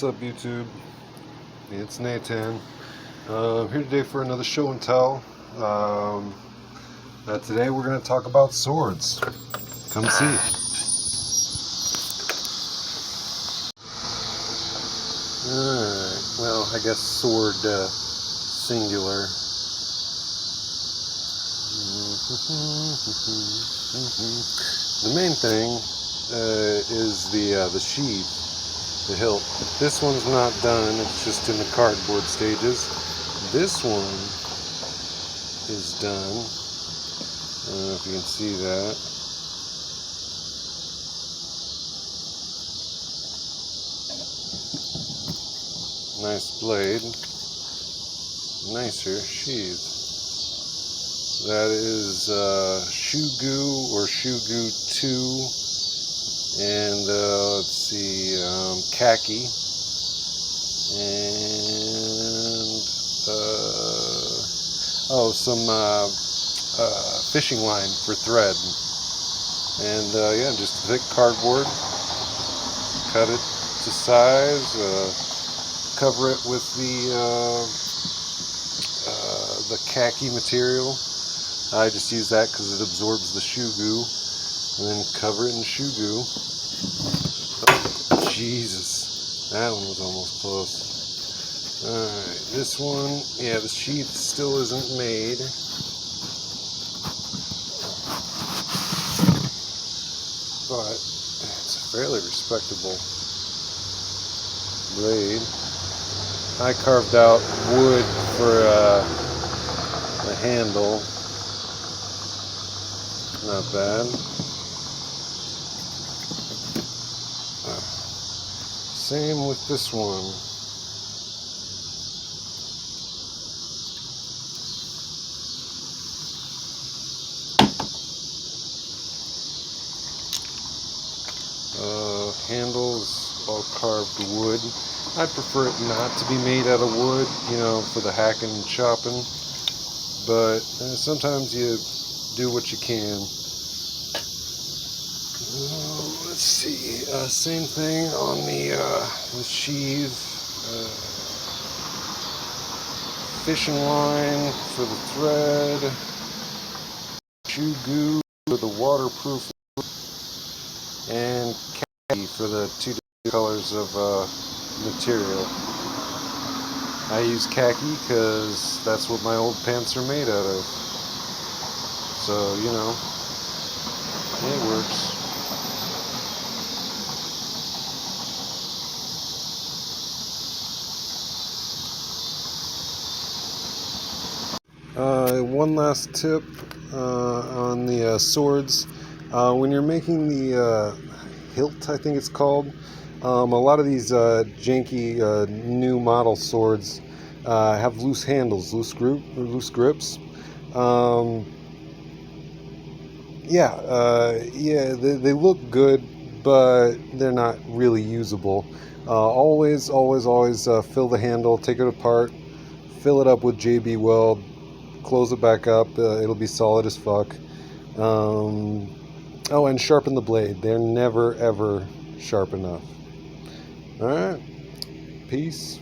up, YouTube? It's NaTaN. Here today for another show and tell. Today we're going to talk about swords. Come see. Alright, well, I guess sword singular. The main thing is the sheath. The hilt. This one's not done, it's just in the cardboard stages. This one is done. I don't know if you can see that. Nice blade. Nicer sheath. That is Shugu or Shugu 2. And let's see, khaki, and some fishing line for thread, and yeah, just thick cardboard. Cut it to size, cover it with the khaki material. I just use that because it absorbs the shoe goo. And then cover it in shoe goo. Oh, Jesus, that one was almost close. Alright, this one, yeah, the sheath still isn't made. But it's a fairly respectable blade. I carved out wood for the handle. Not bad. Same with this one. Handles all carved wood. I prefer it not to be made out of wood, you know, for the hacking and chopping. But sometimes you do what you can. Let's see. Same thing on the sheath. Fishing line for the thread. Shoe goo for the waterproof, and khaki for the two different colors of material. I use khaki because that's what my old pants are made out of. So, you know, it works. One last tip on the swords. When you're making the hilt, I think it's called, a lot of these janky new model swords have loose handles, loose grips. They look good, but they're not really usable. Always fill the handle, take it apart, fill it up with JB Weld, close it back up, it'll be solid as fuck. And sharpen the blade. They're never ever sharp enough. Alright, peace.